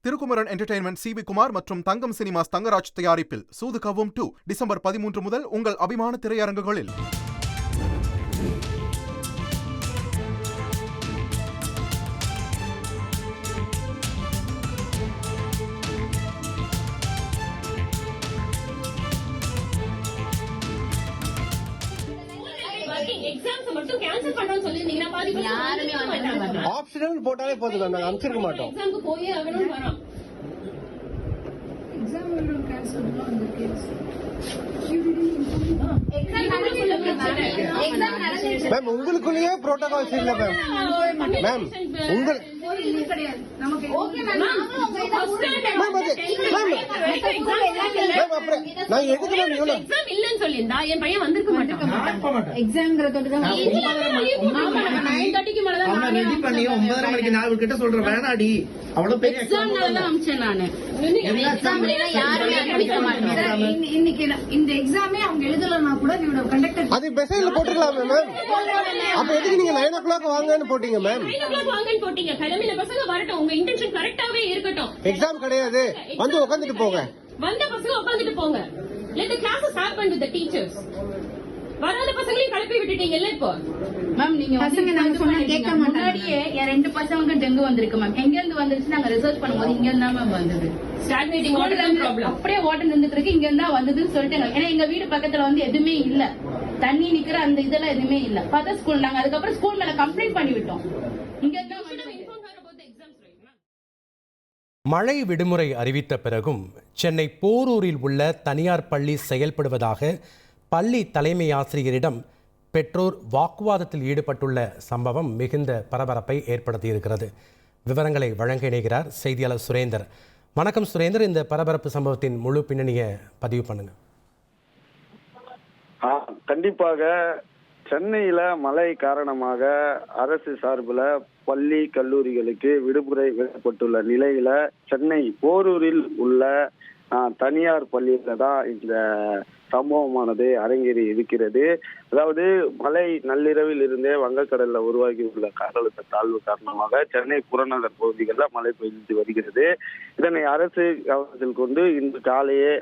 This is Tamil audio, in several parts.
Thirukumaran entertainment CV. குமார் மற்றும் தங்கம் சினிமாஸ் தங்கராஜ் தயாரிப்பில் சூது கவ்வும் 2 டிசம்பர் 13 முதல் உங்கள் அபிமான திரையரங்குகளில். ஆப்ஷனல் போட்டாலே போதும், நாங்க அனுப்பிச்சிருக்க மாட்டோம். மேம் உங்களுக்குள்ளேயே புரோட்டோகால்ஸ் இல்ல மேம். மேம் உங்களுக்கு நான் எதுக்கு மேம் இவ்வளவு இல்லன்னு சொல்லியிருந்தா என் பையன் வந்திருக்க மாட்டான். எக்ஸாம்ங்கிறத ரெடி பண்ணி 9:30 மணிக்கு நாலு கிட்ட சொல்றேன் வேணாடி அவ்வளவு பெரிய எக்ஸாம்னாலதான் அமிச்சேன் நானு. இன்னைக்கு இந்த எக்ஸாமே அவங்க எழுதலன்னா கூட நீங்க கண்டக்டர் அது மெசேஜ்ல போட்டுக்கலாமே மேம். அப்ப எதுக்கு நீங்க 9 o'clock வாங்கன்னு போட்டீங்க மேம்? 9 o'clock வாங்கன்னு போட்டீங்க. கிளம்பின பசங்க வரட்டும், உங்க இன்டென்ஷன் கரெக்டாவே இருக்கட்டும். எக்ஸாம் கிடையாது, வந்து உட்காந்துட்டு போங்க. வந்த பசங்க உட்காந்துட்டு போங்க. Let the classes happen with the teachers. வராத பசங்களையும் கிளப்பி விட்டுட்டீங்கல்ல இப்போ. மேம் நீங்க பசங்க நாங்க சொன்னா கேட்க மாட்டாங்க. முன்னாடியே என் 2 பசங்க டெங்கு வந்திருக்கு மேம். எங்க இருந்து வந்துருச்சு நாங்க ரிசர்ச் பண்ணும்போது இங்க இருந்தா மேம் வந்தது. ஸ்டாக்னேட்டிங் வாட்டர் ப்ராப்ளம் அப்படியே வாட்டர் நின்னுட்டு இருக்கு, இங்க இருந்தா வந்ததுன்னு சொல்லிட்டாங்க. ஏன்னா எங்க வீடு பக்கத்துல வந்து எதுவுமே இல்ல, தண்ணி நிக்கிற அந்த இதெல்லாம் எதுவுமே இல்ல. பார்த்தா ஸ்கூல் நாங்க அதுக்கப்புறம் ஸ்கூல் மேல கம்ப்ளைண்ட் பண்ணி விட்டோம். இங்க இருந்தா மழை விடுமுறை அறிவித்த பிறகும் சென்னை போரூரில் உள்ள தனியார் பள்ளி செயல்படுவதாக பள்ளி தலைமை ஆசிரியரிடம் பெற்றோர் வாக்குவாதத்தில் ஈடுபட்டுள்ள சம்பவம் மிகுந்த பரபரப்பை ஏற்படுத்தியிருக்கிறது. விவரங்களை வழங்க இணைகிறார் செய்தியாளர் சுரேந்தர். வணக்கம் சுரேந்தர், இந்த பரபரப்பு சம்பவத்தின் முழு பின்னணியை பதிவு பண்ணுங்க. கண்டிப்பாக சென்னையில மழை காரணமாக அரசு சார்பில் பள்ளி கல்லூரிகளுக்கு விடுமுறை விடப்பட்டுள்ள நிலையில சென்னை போரூரில் உள்ள தனியார் பள்ளியில தான் இந்த சம்பவமானது அரங்கேறி இருக்கிறது. அதாவது மழை நள்ளிரவில் இருந்தே வங்கக்கடல்ல உருவாகி உள்ள காற்றழுத்த தாழ்வு காரணமாக சென்னை புறநகர் பகுதிகளில் மழை பெய்து வருகிறது. இதனை அரசு கவனத்தில் கொண்டு இன்று காலையே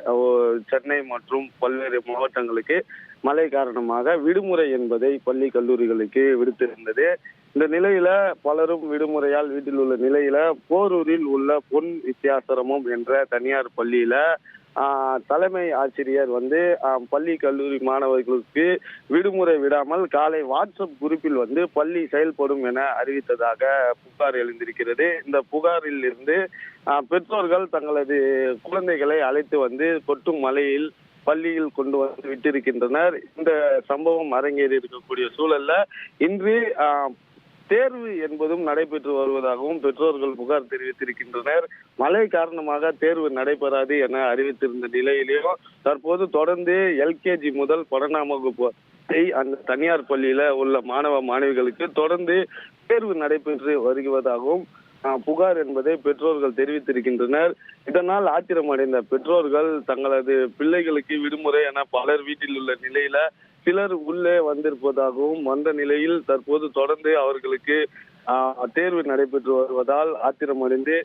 சென்னை மற்றும் பல்வேறு மாவட்டங்களுக்கு மழை காரணமாக விடுமுறை என்பதை பள்ளி கல்லூரிகளுக்கு விடுத்திருந்தது. இந்த நிலையில பலரும் விடுமுறையால் வீட்டில் உள்ள நிலையில போரூரில் உள்ள பொன் வித்தியாசரமம் என்ற தனியார் பள்ளியில தலைமை ஆசிரியர் பள்ளி கல்லூரி மாணவர்களுக்கு விடுமுறை விடாமல் காலை வாட்ஸ்அப் குரூப்பில் பள்ளி செயல்படும் என அறிவித்ததாக புகார் எழுந்திருக்கிறது. இந்த புகாரில் இருந்து பெற்றோர்கள் தங்களது குழந்தைகளை அழைத்து கொட்டும் மழையில் பள்ளியில் கொண்டு வந்து விட்டிருக்கின்றனர். இந்த சம்பவம் அரங்கேறி இருக்கக்கூடிய சூழல்ல இன்று தேர்வு என்பதும் நடைபெற்று வருவதாகவும் பெற்றோர்கள் புகார் தெரிவித்திருக்கின்றனர். மழை காரணமாக தேர்வு நடைபெறாது என அறிவித்திருந்த நிலையிலேயும் தற்போது தொடர்ந்து எல்கேஜி முதல் 12ஆம் வகுப்பு அந்த தனியார் பள்ளியில உள்ள மாணவ மாணவிகளுக்கு தொடர்ந்து தேர்வு நடைபெற்று வருவதாகவும் புகார் என்பதை பெற்றோர்கள் தெரிவித்திருக்கின்றனர். இதனால் ஆத்திரமடைந்த பெற்றோர்கள் தங்களது பிள்ளைகளுக்கு விடுமுறை என பலர் வீட்டில் உள்ள நிலையில சிலர் உள்ளே வந்திருப்பதாகவும் வந்த நிலையில் தற்போது தொடர்ந்து அவர்களுக்கு தேர்வு நடைபெற்று வருவதால் ஆத்திரமடைந்து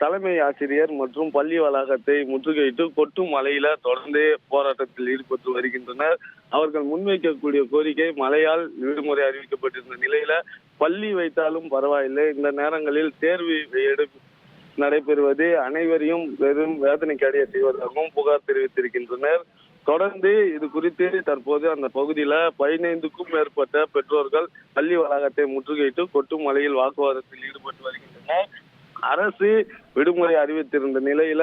தலைமை ஆசிரியர் மற்றும் பள்ளி வளாகத்தை முற்றுகையிட்டு கொட்டும் மழையில தொடர்ந்து போராட்டத்தில் ஈடுபட்டு வருகின்றனர். அவர்கள் முன்வைக்கக்கூடிய கோரிக்கை மழையால் விடுமுறை அறிவிக்கப்பட்டிருந்த நிலையில பள்ளி வைத்தாலும் பரவாயில்லை, இந்த நேரங்களில் தேர்வு நடைபெறுவது அனைவரையும் வெறும் வேதனைக்கு அடைய செய்வதாகவும் புகார் தெரிவித்திருக்கின்றனர். தொடர்ந்து இது குறித்து தற்போது அந்த பகுதியில 15க்கும் மேற்பட்ட பெற்றோர்கள் பள்ளி வளாகத்தை முற்றுகையிட்டு கொட்டும் மழையில் வாக்குவாதத்தில் ஈடுபட்டு வருகின்றனர். அரசு விடுமுறை அறிவித்திருந்த நிலையில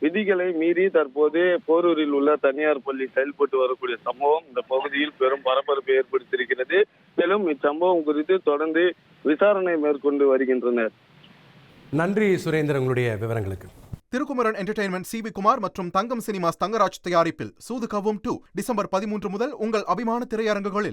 விதிகளை மீறி தற்போது போரூரில் உள்ள தனியார் பள்ளி செயல்பட்டு வரக்கூடிய சம்பவம் இந்த பகுதியில் பெரும் பரபரப்பை ஏற்படுத்தியிருக்கிறது. மேலும் இச்சம்பவம் குறித்து தொடர்ந்து விசாரணை மேற்கொண்டு வருகின்றனர். நன்றி சுரேந்தர், உங்களுடைய விவரங்களுக்கு. Thirukumaran entertainment CV. குமார் மற்றும் தங்கம் சினிமாஸ் தங்கராஜ் தயாரிப்பில் சூது கவ்வும் 2 டிசம்பர் 13 முதல் உங்கள் அபிமான திரையரங்குகளில்.